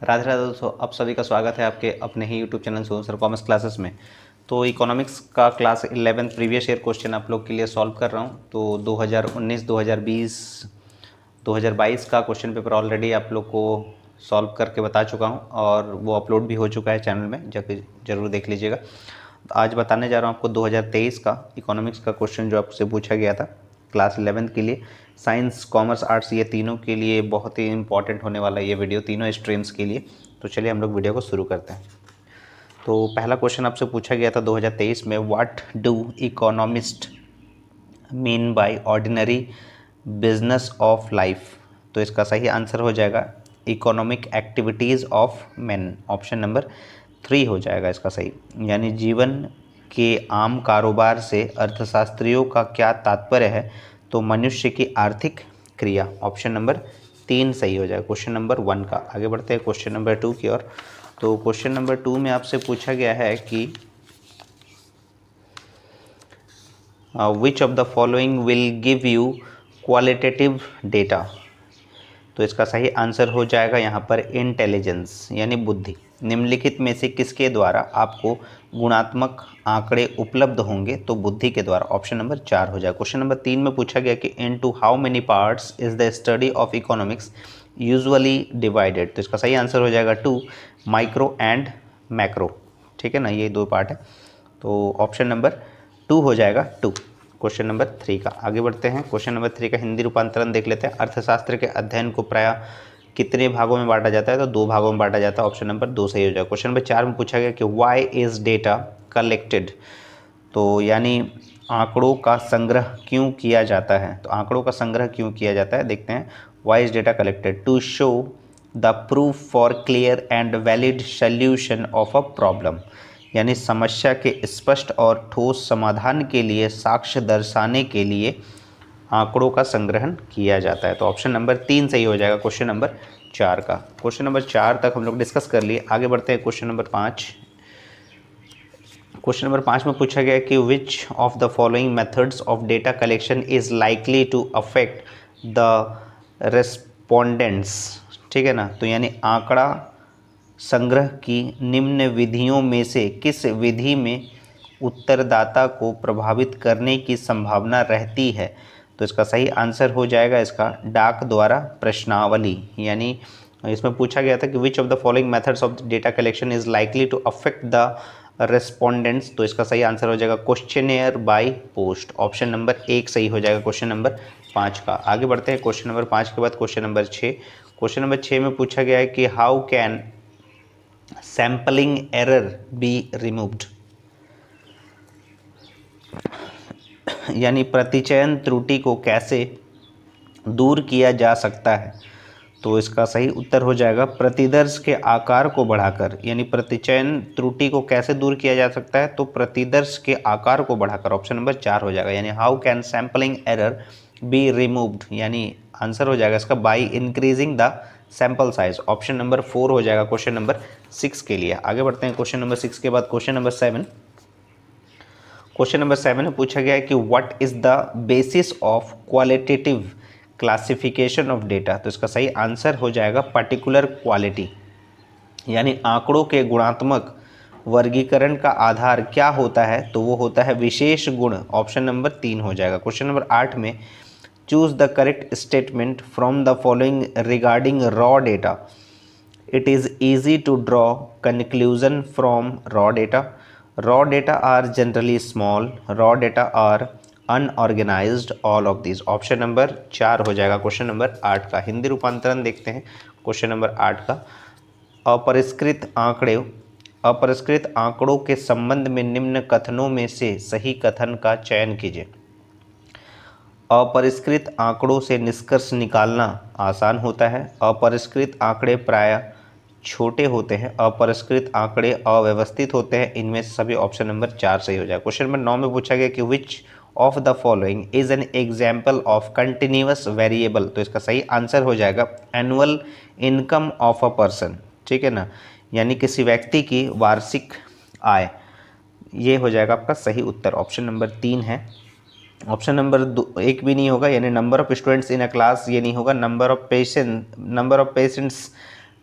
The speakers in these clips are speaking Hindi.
राधे राधे दोस्तों, आप सभी का स्वागत है आपके अपने ही YouTube channel Sonu sir commerce classes में। तो इकोनॉमिक्स का क्लास 11 प्रीवियस ईयर क्वेश्चन आप लोग के लिए सॉल्व कर रहा हूं। तो 2019, 2020, 2022 का क्वेश्चन पेपर ऑलरेडी आप लोग को सॉल्व करके बता चुका हूं और वो अपलोड भी हो चुका है चैनल में, जाके ज़रूर देख लीजिएगा। आज बताने जा रहा हूँ आपको 2023 का इकोनॉमिक्स का क्वेश्चन जो आपसे पूछा गया था क्लास 11 के लिए। साइंस, कॉमर्स, आर्ट्स ये तीनों के लिए बहुत ही इंपॉर्टेंट होने वाला है ये वीडियो, तीनों स्ट्रीम्स के लिए। तो चलिए हम लोग वीडियो को शुरू करते हैं। तो पहला क्वेश्चन आपसे पूछा गया था 2023 में, what do economist mean by ordinary business of life. तो इसका सही आंसर हो जाएगा economic activities of man. Option number 3 हो जाएगा इसका सही। यानी जीवन के आम कारोबार से अर्थशास्त्रियों का क्या तात्पर्य है, तो मनुष्य की आर्थिक क्रिया। ऑप्शन नंबर 3 सही हो जाएगा क्वेश्चन नंबर 1 का। आगे बढ़ते हैं क्वेश्चन नंबर 2 की ओर। तो क्वेश्चन नंबर 2 में आपसे पूछा गया है कि which of the following will give you qualitative data. तो इसका सही आंसर हो जाएगा यहाँ पर इंटेलिजेंस यानी बुद्धि। निम्नलिखित में से किसके द्वारा आपको गुणात्मक आंकड़े उपलब्ध होंगे, तो बुद्धि के द्वारा। ऑप्शन नंबर 4 हो जाएगा। क्वेश्चन नंबर 3 में पूछा गया कि into how many parts is the study of economics usually divided. तो इसका सही आंसर हो जाएगा 2, माइक्रो एंड मैक्रो। ठीक है ना, ये 2 पार्ट है। तो ऑप्शन नंबर 2 हो जाएगा 2 क्वेश्चन नंबर 3 का। आगे बढ़ते हैं क्वेश्चन नंबर 3 का हिंदी रूपांतरण देख लेते हैं। अर्थशास्त्र के अध्ययन को प्रायः कितने भागों में बांटा जाता है, तो 2 भागों में बांटा जाता है। ऑप्शन नंबर 2 सही हो जाएगा। क्वेश्चन नंबर 4 में पूछा गया कि व्हाई इज डेटा कलेक्टेड। तो यानी आंकड़ों का संग्रह क्यों किया जाता है। तो आंकड़ों का संग्रह क्यों किया जाता है, देखते हैं। Why is data collected to show the proof for clear and valid solution of a problem. यानी समस्या के स्पष्ट और ठोस समाधान के लिए साक्ष्य दर्शाने के लिए आंकड़ों का संग्रहण किया जाता है। तो ऑप्शन नंबर 3 सही हो जाएगा क्वेश्चन नंबर 4 का। क्वेश्चन नंबर 4 तक हम लोग डिस्कस कर लिए। आगे बढ़ते हैं क्वेश्चन नंबर 5। क्वेश्चन नंबर 5 में पूछा गया कि which of the following methods of data collection is likely to affect the respondents. ठीक है ना, तो यानी आंकड़ा संग्रह की निम्न विधियों में से किस विधि में उत्तरदाता को प्रभावित करने की संभावना रहती है। तो इसका सही आंसर हो जाएगा इसका डाक द्वारा प्रश्नावली। यानी इसमें पूछा गया था कि which of the following methods of data collection is likely to affect the respondents. तो इसका सही आंसर हो जाएगा questionnaire by post. Option number 1 सही हो जाएगा क्वेश्चन नंबर 5 का। आगे बढ़ते हैं क्वेश्चन नंबर 5 के बाद क्वेश्चन नंबर 6। क्वेश्चन नंबर 6 में पूछा गया है कि how can sampling error be removed. यानी प्रतिचयन त्रुटि को कैसे दूर किया जा सकता है। तो इसका सही उत्तर हो जाएगा प्रतिदर्श के आकार को बढ़ाकर। यानी प्रतिचयन त्रुटि को कैसे दूर किया जा सकता है, तो प्रतिदर्श के आकार को बढ़ाकर। ऑप्शन नंबर 4 हो जाएगा। यानी how can sampling error be removed, यानी आंसर हो जाएगा इसका by increasing the sample size. Option number 4 हो जाएगा क्वेश्चन नंबर 6 के लिए। आगे बढ़ते हैं क्वेश्चन नंबर 6 के बाद क्वेश्चन नंबर 7। क्वेश्चन नंबर 7 में पूछा गया है कि what is the basis of qualitative classification of data. तो इसका सही आंसर हो जाएगा पर्टिकुलर क्वालिटी। यानी आंकड़ों के गुणात्मक वर्गीकरण का आधार क्या होता है, तो वो होता है विशेष गुण। ऑप्शन नंबर 3 हो जाएगा। क्वेश्चन नंबर 8 में choose the correct statement from the following regarding raw data. It is easy to draw conclusion from raw data. Raw data are generally small, raw data are unorganised, all of this. Option number 4 हो जाएगा क्वेश्चन नंबर 8 का। हिंदी रूपांतरण देखते हैं क्वेश्चन नंबर 8 का। अपरिष्कृत आंकड़ों के संबंध में निम्न कथनों में से सही कथन का चयन कीजिए। अपरिष्कृत आंकड़ों से निष्कर्ष निकालना आसान होता है। अपरिष्कृत आंकड़े प्रायः छोटे होते हैं। अपरिष्कृत आंकड़े अव्यवस्थित होते हैं। इनमें से सभी ऑप्शन नंबर 4 सही हो जाएगा। क्वेश्चन नंबर 9 में पूछा गया कि which of the following is an example of continuous variable. तो इसका सही आंसर हो जाएगा annual income of a person. ठीक है ना, यानी किसी व्यक्ति की वार्षिक आय। ये हो जाएगा आपका सही उत्तर। ऑप्शन नंबर 3 है। ऑप्शन नंबर 1 भी नहीं होगा, यानी number of students in a class ये नहीं होगा। Number of patients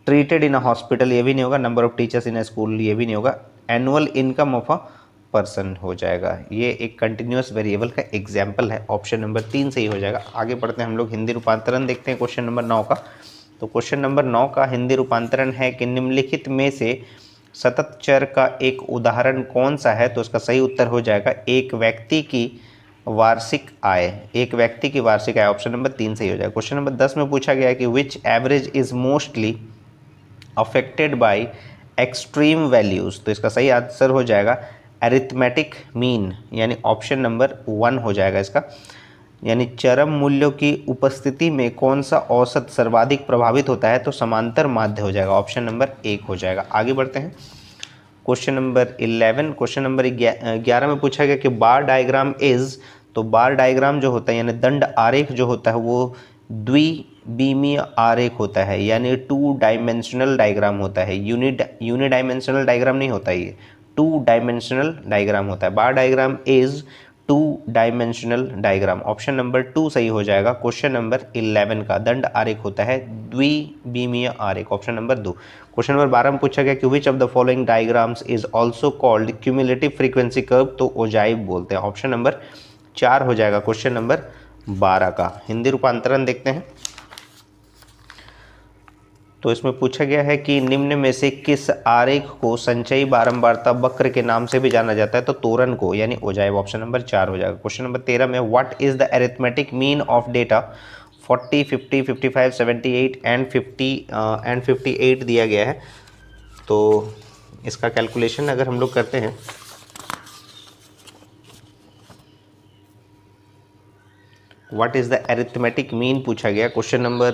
treated in a hospital ये भी नहीं होगा, number of teachers in a school ये भी नहीं होगा, annual income of a person हो जाएगा। ये एक कंटिन्यूअस वेरिएबल का एग्जाम्पल है, ऑप्शन नंबर 3 सही हो जाएगा। आगे बढ़ते हैं हम लोग हिंदी रूपांतरण देखते हैं क्वेश्चन नंबर 9 का। तो क्वेश्चन नंबर 9 का हिंदी रूपांतरण है कि निम्नलिखित में से सतत चर का एक उदाहरण कौन सा है। तो इसका सही उत्तर हो जाएगा एक व्यक्ति की वार्षिक आय। एक व्यक्ति की वार्षिक आय, ऑप्शन नंबर 3 सही हो जाएगा। क्वेश्चन नंबर 10 में पूछा गया है कि which average is mostly affected by extreme values. तो इसका सही आंसर हो जाएगा अरिथमेटिक मीन, यानी ऑप्शन नंबर 1 हो जाएगा इसका। यानी चरम मूल्यों की उपस्थिति में कौन सा औसत सर्वाधिक प्रभावित होता है। तो समांतर माध्य हो जाएगा, ऑप्शन नंबर 1 हो जाएगा। आगे बढ़ते हैं क्वेश्चन नंबर 11। क्वेश्चन नंबर 11 में पूछा गया कि बार डायग्राम इज। तो बार डायग्राम जो होता है यानी दंड आरेख जो होता है वो द्विविमीय आरेख होता है, यानी 2 डायमेंशनल डायग्राम होता है। यूनिडायमेंशनल डायग्राम नहीं होता, ये 2 डायमेंशनल डायग्राम होता है। Bar diagram is 2 dimensional diagram, option number 2 सही हो जाएगा। क्वेश्चन नंबर 11 का दंड आरेख होता है द्विविमीय आरेख, ऑप्शन नंबर 2। क्वेश्चन नंबर 12 में पूछा गया कि which of the following diagrams is also called cumulative frequency curve. तो ओजाइव बोलते हैं, ऑप्शन नंबर 4 हो जाएगा क्वेश्चन नंबर 12 का। हिंदी रूपांतरण देखते हैं। तो इसमें पूछा गया है कि निम्न में से किस आरेख को संचयी बारंबारता वक्र के नाम से भी जाना जाता है। तो तोरण को, यानी ओजाइव, ऑप्शन नंबर 4 हो जाएगा। क्वेश्चन नंबर 13 में what is the arithmetic mean of data 40, 50, 55, 78 and 58 दिया गया है। तो इसका कैलकुलेशन अगर हम लोग करते हैं what is the arithmetic mean पूछा गया, क्वेश्चन नंबर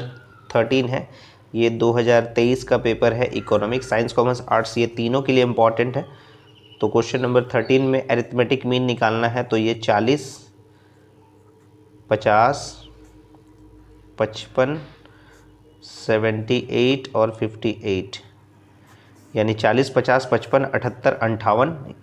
13 है। ये 2023 का पेपर है, इकोनॉमिक्स, साइंस, कॉमर्स, आर्ट्स, ये तीनों के लिए इम्पॉर्टेंट है। तो क्वेश्चन नंबर 13 में अरिथमेटिक मीन निकालना है। तो ये 40, 50, 55, 78 और 58, यानी 40, 50, 55, 78, 58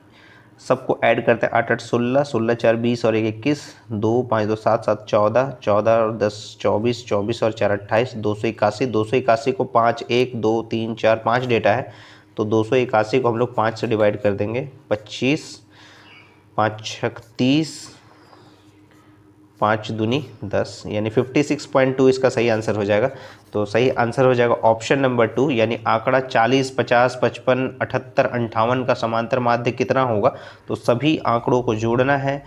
सबको ऐड करते हैं। 8, 8, 16, 16, 4, 20 और 1, 21, 2, 5, 2, 7, 7, 14, 14 और 10, 24, 24 और 4, 28, 281। 281 को 5, 1, 2, 3, 4, 5 डेटा है। तो 281 को हम लोग 5 से डिवाइड कर देंगे। 25, 5 छक 30, 5 दूनी 10, यानी 56.2 इसका सही आंसर हो जाएगा। तो सही आंसर हो जाएगा ऑप्शन नंबर 2, यानी आंकड़ा 40, 50, 55, 78, 58 का समांतर माध्य कितना होगा। तो सभी आंकड़ों को जोड़ना है।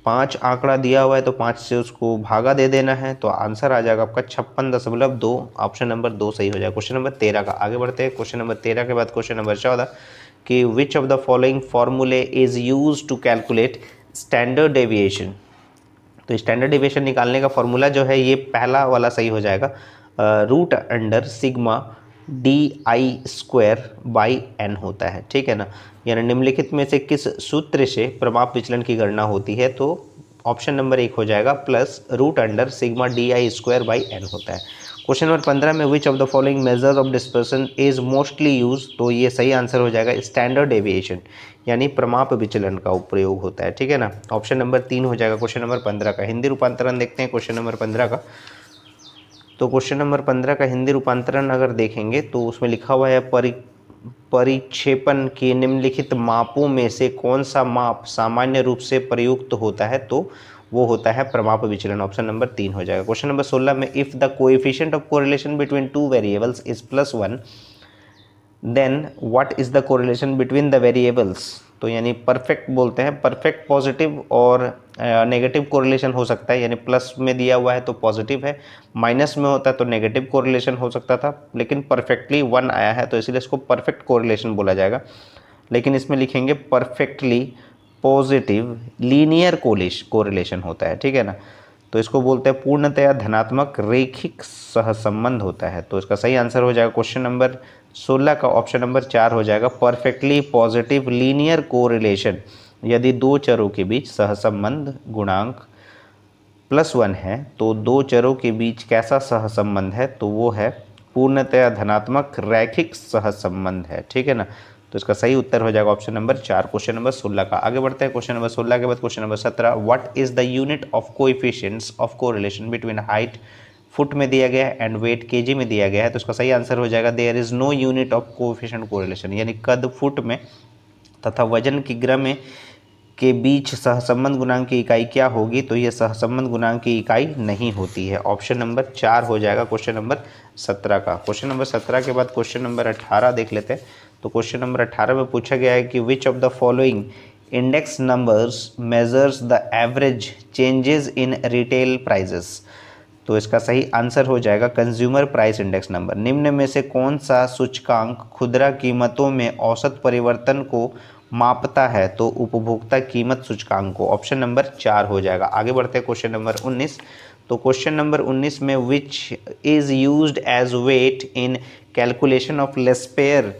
5 आंकड़ा दिया हुआ है तो 5 से उसको भागा दे देना है, तो आंसर आ जाएगा आपका 56.2, ऑप्शन नंबर 2 सही हो जाएगा क्वेश्चन नंबर 13 का। आगे बढ़ते हैं क्वेश्चन नंबर 13 के बाद क्वेश्चन नंबर 14 कि which of the following formulae is use to calculate standard deviation. तो स्टैंडर्ड डेविएशन निकालने का फॉर्मूला जो है ये पहला वाला सही हो जाएगा, रूट अंडर सिग्मा DI² होता है, ठीक है ना। यानी निम्नलिखित में से किस सूत्र से प्रमाप विचलन की गणना होती है। तो ऑप्शन नंबर 1 हो जाएगा plus root under sigma DI² होता है। क्वेश्चन नंबर 15 में which of the following measure of dispersion is mostly use. तो ये सही आंसर हो जाएगा स्टैंडर्ड डेविएशन, यानी प्रमाप विचलन का उपयोग होता है, ठीक है ना। ऑप्शन नंबर 3 हो जाएगा क्वेश्चन नंबर 15 का। हिंदी रूपांतरण देखते हैं क्वेश्चन नंबर 15 का। तो क्वेश्चन नंबर 15 का हिंदी रूपांतरण अगर देखेंगे तो उसमें लिखा हुआ है परिक्षेपण के निम्नलिखित मापों में से कौन सा माप सामान्य रूप से प्रयुक्त होता है। तो वो होता है प्रमाप विचलन, ऑप्शन नंबर 3 हो जाएगा। क्वेश्चन नंबर 16 में if the coefficient of correlation between 2 variables is +1 then what is the correlation between the variables. तो यानी परफेक्ट बोलते हैं, परफेक्ट पॉजिटिव और नेगेटिव कोरिलेशन हो सकता है, यानी प्लस में दिया हुआ है तो पॉजिटिव है, माइनस में होता है तो नेगेटिव कोरिलेशन हो सकता था, लेकिन परफेक्टली 1 आया है तो इसलिए इसको परफेक्ट कोरिलेशन बोला जाएगा। लेकिन इसमें लिखेंगे परफेक्टली पॉजिटिव लीनियर कोरिलेशन होता है, ठीक है ना। तो इसको बोलते हैं पूर्णतया धनात्मक रैखिक सहसंबंध होता है। तो इसका सही आंसर हो जाएगा क्वेश्चन नंबर 16 का, ऑप्शन नंबर 4 हो जाएगा परफेक्टली पॉजिटिव लीनियर कोरिलेशन। यदि 2 चरों के बीच सहसंबंध गुणांक +1 है तो 2 चरों के बीच कैसा सहसंबंध है। तो वो है पूर्णतया धनात्मक रैखिक सहसंबंध है, ठीक है ना। तो इसका सही उत्तर हो जाएगा ऑप्शन नंबर 4 क्वेश्चन नंबर 16 का। आगे बढ़ते हैं क्वेश्चन नंबर 16 के बाद question number 17 what is the unit of coefficients of correlation between height foot में दिया गया है एंड वेट केजी में दिया गया है, तो इसका सही आंसर हो जाएगा there is no unit of coefficient correlation, यानी कद फुट में तथा वजन किग्रा में के बीच सहसंबंध गुणांक की इकाई क्या होगी, तो ये सहसंबंध गुणांक की इकाई नहीं होती है। ऑप्शन नंबर 4 हो जाएगा क्वेश्चन नंबर 17 का। क्वेश्चन नंबर 17 के बाद क्वेश्चन नंबर 18 देख लेते हैं। तो क्वेश्चन नंबर 18 में पूछा गया है कि which of the following index numbers measures the average changes in retail prices, तो इसका सही आंसर हो जाएगा कंज्यूमर प्राइस इंडेक्स नंबर। निम्न में से कौन सा सूचकांक खुदरा कीमतों में औसत परिवर्तन को मापता है, तो उपभोक्ता कीमत सूचकांक को। ऑप्शन नंबर 4 हो जाएगा। आगे बढ़ते हैं क्वेश्चन नंबर 19। तो क्वेश्चन नंबर 19 में which is used as weight in calculation of Laspeyre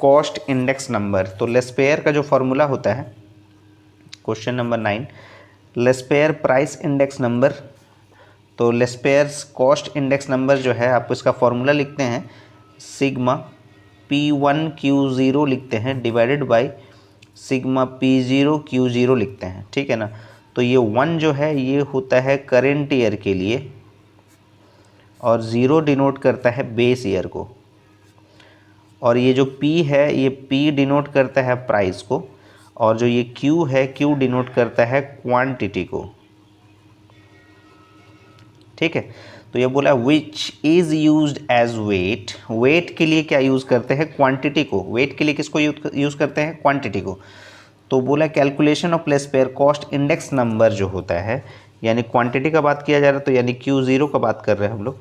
cost index number, तो लेस्पेयर का जो फॉर्मूला होता है, question number 9 Laspeyre price index number, तो लेस्पेयर्स कॉस्ट इंडेक्स नंबर जो है आप इसका फॉर्मूला लिखते हैं सिग्मा P1Q0 लिखते हैं डिवाइडेड बाय सिग्मा P0Q0 लिखते हैं, ठीक है ना। तो ये 1 जो है ये होता है करेंट ईयर के लिए और 0 डिनोट करता है बेस ईयर को, और ये जो P है ये P डिनोट करता है प्राइस को, और जो ये Q है Q डिनोट करता है क्वांटिटी को, ठीक है। तो ये बोला which is used as weight, weight के लिए क्या यूज़ करते हैं, क्वांटिटी को। वेट के लिए किसको यूज़ करते हैं, क्वांटिटी को। तो बोला calculation of Laspeyre cost index number जो होता है, यानी क्वांटिटी का बात किया जा रहा है, तो यानी Q0 का बात कर रहे हैं हम लोग,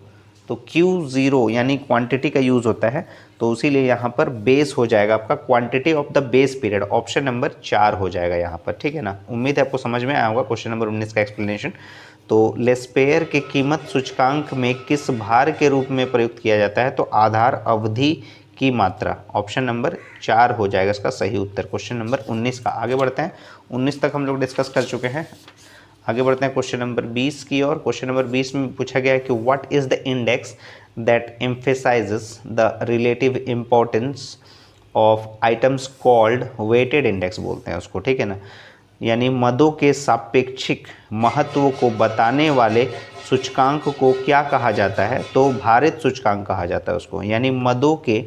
तो Q0 यानी क्वांटिटी का यूज़ होता है, तो इसीलिए यहाँ पर बेस हो जाएगा आपका quantity of the base period. Option number 4 हो जाएगा यहाँ पर, ठीक है ना। उम्मीद है आपको समझ में आया होगा क्वेश्चन नंबर 19 का एक्सप्लेनेशन। तो लेस्पेयर के कीमत सूचकांक में किस भार के रूप में प्रयुक्त किया जाता है, तो आधार अवधि की मात्रा। ऑप्शन नंबर 4 हो जाएगा इसका सही उत्तर क्वेश्चन नंबर 19 का। आगे बढ़ते हैं, 19 तक हम लोग डिस्कस कर चुके हैं। आगे बढ़ते हैं क्वेश्चन नंबर 20 की ओर। क्वेश्चन नंबर 20 में पूछा गया है कि what is the index that emphasises the relative importance of items called weighted index बोलते हैं उसको, ठीक है ना। यानी मदों के सापेक्षिक महत्व को बताने वाले सूचकांक को क्या कहा जाता है, तो भारित सूचकांक कहा जाता है उसको। यानी मदों के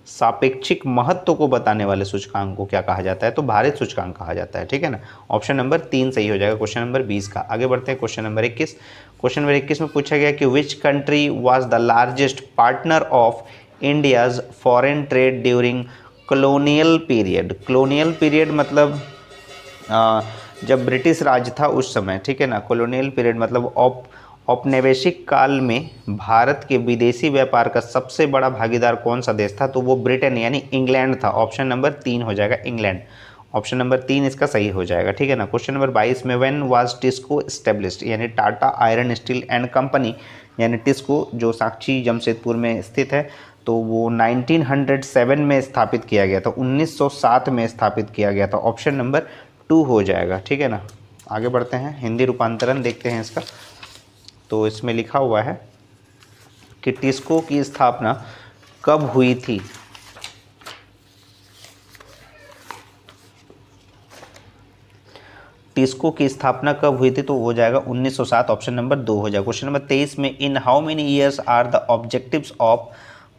सापेक्षिक महत्व को बताने वाले सूचकांक को क्या कहा जाता है, तो भारित सूचकांक कहा जाता है, ठीक है ना। ऑप्शन नंबर 3 सही हो जाएगा क्वेश्चन नंबर 20 का। आगे बढ़ते हैं क्वेश्चन नंबर 21। क्वेश्चन नंबर 21 में पूछा गया कि which country was the largest partner of India's foreign trade during colonial period. Colonial period मतलब जब ब्रिटिश राज था उस समय, ठीक है ना। कॉलोनियल पीरियड मतलब औपनिवेशिक काल में भारत के विदेशी व्यापार का सबसे बड़ा भागीदार कौन सा देश था, तो वो ब्रिटेन यानी इंग्लैंड था। ऑप्शन नंबर 3 हो जाएगा इंग्लैंड। ऑप्शन नंबर 3 इसका सही हो जाएगा, ठीक है ना। क्वेश्चन नंबर 22 में व्हेन वाज टिस्को एस्टेब्लिश्ड, यानी Tata iron steel and company यानी टिस्को जो साक्षी जमशेदपुर में स्थित है, तो वो 1907 में स्थापित किया गया था, 1907 में स्थापित किया गया था। ऑप्शन नंबर 2 हो जाएगा, ठीक है ना। आगे बढ़ते हैं, हिंदी रूपांतरण देखते हैं इसका। तो इसमें लिखा हुआ है कि टिस्को की स्थापना कब हुई थी, टिस्को की स्थापना कब हुई थी, तो हो जाएगा 1907। ऑप्शन नंबर 2 हो जाएगा। क्वेश्चन नंबर 23 में in how many years are the objectives of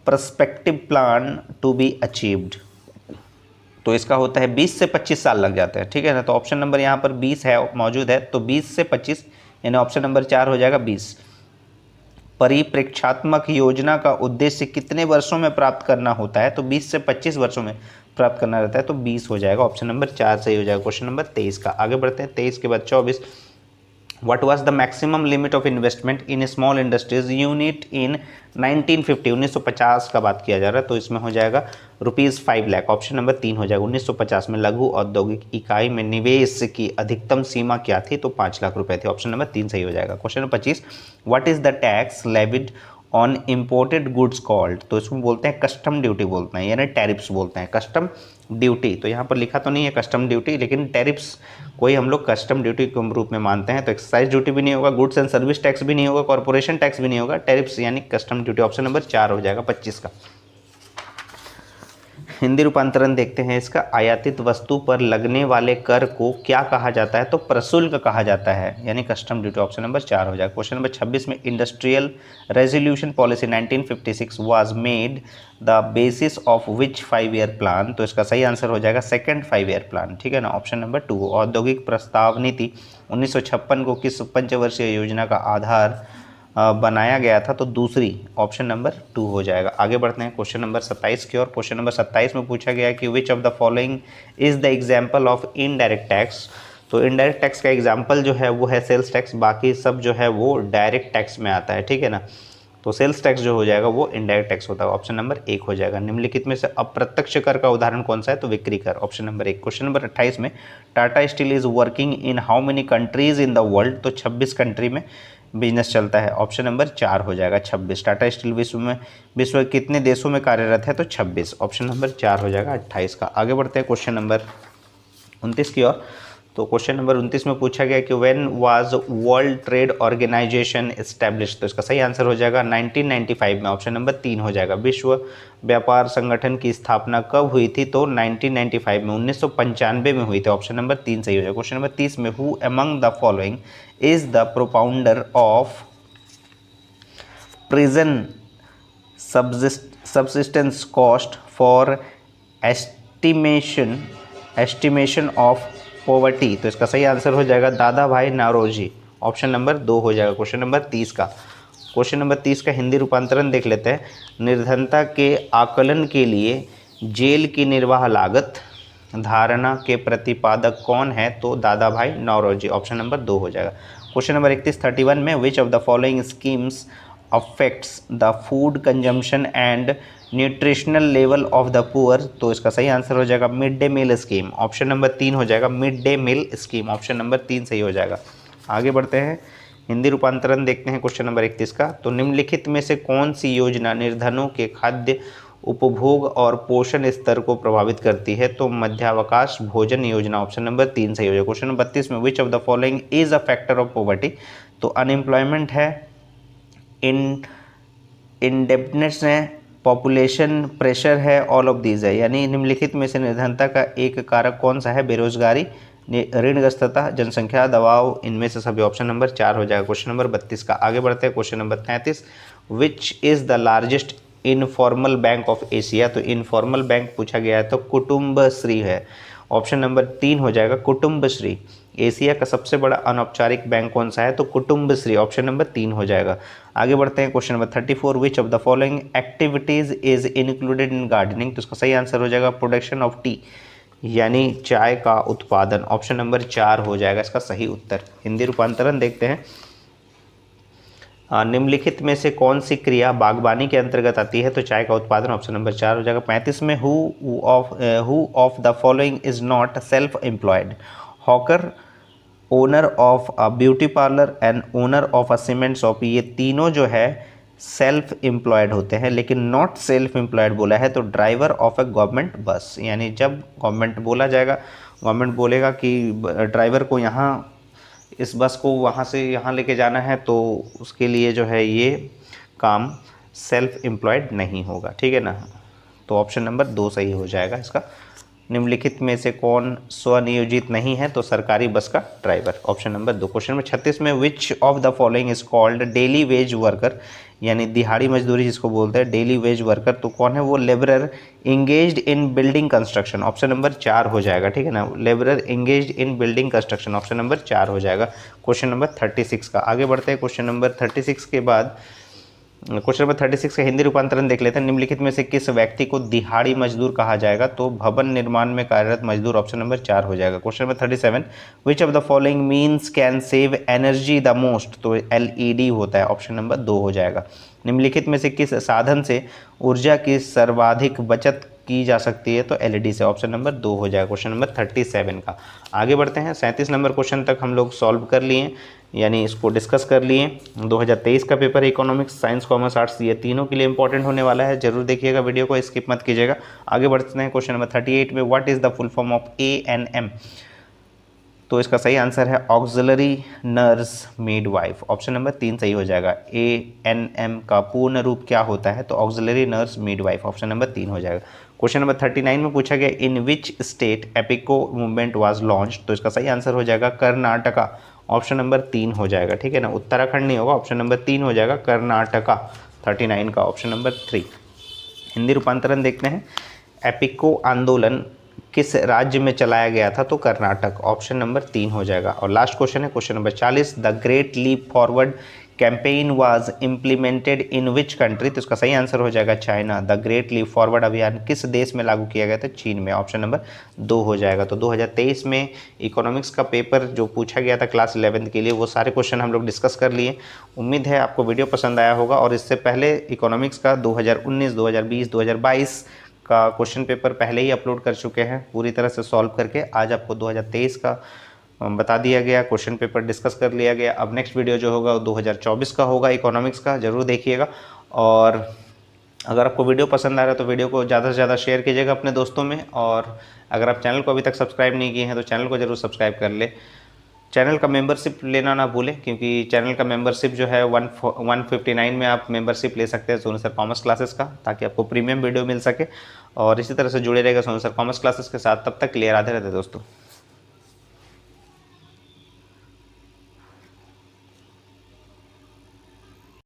perspective plan to be achieved, तो इसका होता है 20 से 25 साल लग जाते हैं, ठीक है ना। तो ऑप्शन नंबर यहाँ पर 20 है मौजूद है, तो 20 से 25 यानी ऑप्शन नंबर 4 हो जाएगा 20। परिप्रेक्षात्मक योजना का उद्देश्य कितने वर्षों में प्राप्त करना होता है, तो 20 से 25 वर्षों में प्राप्त करना रहता है, तो 20 हो जाएगा। ऑप्शन नंबर 4 सही हो जाएगा क्वेश्चन नंबर 23 का। आगे बढ़ते हैं 23 के बाद 24। What was the maximum limit of investment in small industries unit in 1950? 1950 का बात किया जा रहा है, तो इसमें हो जाएगा ₹5 लाख। ऑप्शन नंबर 3 हो जाएगा। 1950 में लघु औद्योगिक इकाई में निवेश की अधिकतम सीमा क्या थी, तो 5 लाख रुपए थी। ऑप्शन नंबर 3 सही हो जाएगा। Question number 25, what is the tax levied on imported goods called, तो इसमें बोलते हैं कस्टम ड्यूटी बोलते हैं, यानी टैरिफ्स बोलते हैं, कस्टम ड्यूटी। तो यहाँ पर लिखा तो नहीं है कस्टम ड्यूटी, लेकिन टैरिफ्स कोई हम लोग कस्टम ड्यूटी के रूप में मानते हैं। तो एक्साइज ड्यूटी भी नहीं होगा, गुड्स एंड सर्विस टैक्स भी नहीं होगा, कॉर्पोरेशन टैक्स भी नहीं होगा, टैरिफ्स यानी कस्टम ड्यूटी। ऑप्शन नंबर 4 हो जाएगा 25 का। हिंदी रूपांतरण देखते हैं इसका। आयातित वस्तु पर लगने वाले कर को क्या कहा जाता है? तो प्रशुल्क कहा जाता है, यानी कस्टम ड्यूटी। ऑप्शन नंबर 4 हो जाएगा। क्वेश्चन नंबर 26 में industrial resolution policy 1956 was made the basis of which 5 year plan? तो इसका सही आंसर हो जाएगा सेकंड 5 ईयर प्लान, ठीक है ना, ऑप्शन नंबर 2। औद्योगिक प्रस्ताव नीति 1956 को किस पंचवर्षीय योजना का आधार बनाया गया था? तो दूसरी, ऑप्शन नंबर 2 हो जाएगा। आगे बढ़ते हैं क्वेश्चन नंबर 27 की ओर। क्वेश्चन नंबर 27 में पूछा गया कि which of the following is the example of indirect tax? तो इनडायरेक्ट टैक्स का एग्जाम्पल जो है वो है सेल्स टैक्स, बाकी सब जो है वो डायरेक्ट टैक्स में आता है, ठीक है ना। तो सेल्स टैक्स जो हो जाएगा वो इनडायरेक्ट टैक्स होता है, ऑप्शन नंबर 1 हो जाएगा। निम्नलिखित में से अप्रत्यक्ष कर का उदाहरण कौन सा है? तो बिक्री कर, ऑप्शन नंबर 1। क्वेश्चन नंबर 28 में Tata steel is working in how many countries in the world? तो 26 कंट्री में बिजनेस चलता है, ऑप्शन नंबर 4 हो जाएगा 26। टाटा स्टील विश्व के कितने देशों में कार्यरत है? तो 26, ऑप्शन नंबर 4 हो जाएगा 28 का। आगे बढ़ते हैं क्वेश्चन नंबर 29 की ओर। तो क्वेश्चन नंबर 29 में पूछा गया कि when was World Trade Organization established? तो इसका सही आंसर हो जाएगा 1995 में, ऑप्शन नंबर 3 हो जाएगा। विश्व व्यापार संगठन की स्थापना कब हुई थी? तो 1995 में, 1995 में हुई थी, ऑप्शन नंबर 3 सही हो जाएगा। क्वेश्चन नंबर 30 में who among the following is the propounder of present subsistence cost for estimation of poverty? तो इसका सही आंसर हो जाएगा दादा भाई नौरोजी, ऑप्शन नंबर 2 हो जाएगा। क्वेश्चन नंबर 30 का। क्वेश्चन नंबर 30 का हिंदी रूपांतरण देख लेते हैं। निर्धनता के आकलन के लिए जेल की निर्वाह लागत धारणा के प्रतिपादक कौन है? तो दादा भाई नौरोजी, ऑप्शन नंबर 2 हो जाएगा। क्वेश्चन नंबर 31 में which of the following schemes affects the food consumption and nutritional level of the poor? तो इसका सही आंसर हो जाएगा mid day meal scheme, option number 3 हो जाएगा। Mid day meal scheme, option number 3 सही हो जाएगा। आगे बढ़ते हैं, हिंदी रूपांतरण देखते हैं क्वेश्चन नंबर 31 का। तो निम्नलिखित में से कौन सी योजना निर्धनों के खाद्य उपभोग और पोषण स्तर को प्रभावित करती है? तो मध्यावकाश भोजन योजना, ऑप्शन नंबर 3 सही हो जाएगा। क्वेश्चन नंबर 32 में which of the following is a factor of poverty? तो अनएम्प्लॉयमेंट है, इंडेप्टनेस है, पॉपुलेशन प्रेशर है, ऑल ऑफ दीज है, यानी निम्नलिखित में से निर्धनता का एक कारक कौन सा है? बेरोजगारी, ऋणग्रस्तता, जनसंख्या दबाव, इनमें से सभी, ऑप्शन नंबर 4 हो जाएगा। क्वेश्चन नंबर 32 का। आगे बढ़ते हैं question number 33, which is the largest informal bank of Asia? तो इनफॉर्मल बैंक पूछा गया है तो कुटुंबश्री है, ऑप्शन नंबर 3 हो जाएगा कुटुंबश्री। एशिया का सबसे बड़ा अनौपचारिक बैंक कौन सा है? तो कुटुंबश्री, ऑप्शन नंबर 3 हो जाएगा। आगे बढ़ते हैं question number 34, which of the following activities is included in gardening? तो इसका सही आंसर हो जाएगा प्रोडक्शन ऑफ टी, यानी चाय का उत्पादन, ऑप्शन नंबर 4 हो जाएगा इसका सही उत्तर। हिंदी रूपांतरण देखते हैं। निम्नलिखित में से कौन सी क्रिया बागवानी के अंतर्गत आती है? तो चाय का उत्पादन, ऑप्शन नंबर 4 हो जाएगा। 35 में who of the following is not self employed? Hawker, owner of a beauty parlour and owner of a cement shop, ये तीनों जो है सेल्फ एम्प्लॉयड होते हैं, लेकिन नॉट सेल्फ एम्प्लॉयड बोला है तो ड्राइवर ऑफ ए गवर्नमेंट बस, यानी जब गवर्नमेंट बोला जाएगा, गवर्नमेंट बोलेगा कि ड्राइवर को यहाँ इस बस को वहाँ से यहाँ लेके जाना है, तो उसके लिए जो है ये काम सेल्फ एम्प्लॉयड नहीं होगा, ठीक है ना। तो ऑप्शन नंबर 2 सही हो जाएगा इसका। निम्नलिखित में से कौन स्वनियोजित नहीं है? तो सरकारी बस का driver, option number 2। Question number 36 में which of the following is called daily veg worker? यानी दिहाड़ी मजदूरी जिसको बोलते हैं डेली वेज वर्कर, तो कौन है वो? लेबरर इंगेज्ड इन बिल्डिंग कंस्ट्रक्शन, ऑप्शन नंबर 4 हो जाएगा, ठीक है ना। लेबरर इंगेज्ड इन बिल्डिंग कंस्ट्रक्शन, ऑप्शन नंबर 4 हो जाएगा क्वेश्चन नंबर 36 का। आगे बढ़ते हैं क्वेश्चन नंबर 36 के बाद क्वेश्चन नंबर 36 का हिंदी रूपांतरण देख लेते हैं। निम्नलिखित में से किस व्यक्ति को दिहाड़ी मजदूर कहा जाएगा? तो भवन निर्माण में कार्यरत मजदूर, ऑप्शन नंबर 4 हो जाएगा। Question number 37, which of the following means can save energy the most? तो एलईडी होता है, ऑप्शन नंबर 2 हो जाएगा। निम्नलिखित में से किस साधन से ऊर्जा की सर्वाधिक बचत की जा सकती है? तो एलईडी से, ऑप्शन नंबर 2 हो जाएगा क्वेश्चन नंबर 37 का। आगे बढ़ते हैं, 37 नंबर क्वेश्चन तक हम लोग सॉल्व कर लिए, यानी इसको डिस्कस कर लिए। 2023 का paper economics, science, commerce, arts, ये तीनों के लिए इंपॉर्टेंट होने वाला है, जरूर देखिएगा वीडियो को, स्किप मत कीजिएगा। आगे बढ़ते हैं क्वेश्चन नंबर 38 में, what is the full form of ANM? तो इसका सही आंसर है auxiliary nurse midwife, option number 3 सही हो जाएगा। ANM का पूर्ण रूप क्या होता है, तो auxiliary nurse midwife, option number 3 हो जाएगा। क्वेश्चन नंबर 39 में पूछा गया in which state Appiko movement was launch, तो इसका सही आंसर हो जाएगा कर्नाटका, ऑप्शन नंबर 3 हो जाएगा, ठीक है ना, उत्तराखंड नहीं होगा, ऑप्शन नंबर 3 हो जाएगा कर्नाटका, 39 का ऑप्शन नंबर 3। हिंदी रूपांतरण देखते हैं, एपिको आंदोलन किस राज्य में चलाया गया था, तो कर्नाटक, ऑप्शन नंबर 3 हो जाएगा। और लास्ट क्वेश्चन है question number 40, the Great Leap Forward campaign was implemented in which country, तो इसका सही आंसर हो जाएगा China. The Great Leap Forward अभियान किस देश में लागू किया गया था, चीन में, ऑप्शन नंबर 2 हो जाएगा। तो 2023 में इकोनॉमिक्स का पेपर जो पूछा गया था क्लास 11 के लिए, वो सारे क्वेश्चन हम लोग डिस्कस कर लिए। उम्मीद है आपको वीडियो पसंद आया होगा। और इससे पहले इकोनॉमिक्स का 2019, 2020, 2022 का क्वेश्चन पेपर पहले ही अपलोड कर चुके हैं पूरी तरह से सॉल्व करके। आज आपको 2023 का बता दिया गया, क्वेश्चन पेपर डिस्कस कर लिया गया। अब नेक्स्ट वीडियो जो होगा वो 2024 का होगा इकोनॉमिक्स का, ज़रूर देखिएगा। और अगर आपको वीडियो पसंद आ रहा है तो वीडियो को ज़्यादा से ज़्यादा शेयर कीजिएगा अपने दोस्तों में। और अगर आप चैनल को अभी तक सब्सक्राइब नहीं किए हैं तो चैनल को ज़रूर सब्सक्राइब कर ले। चैनल का मेंबरशिप लेना ना भूलें, क्योंकि चैनल का मेंबरशिप जो है 159 में आप मेंबरशिप ले सकते हैं सोनू सर कॉमर्स क्लासेस का, ताकि आपको प्रीमियम वीडियो मिल सके। और इसी तरह से जुड़े रहेगा सोनू सर कॉमर्स क्लासेस के साथ। तब तक क्लियर, राधे राधे दोस्तों।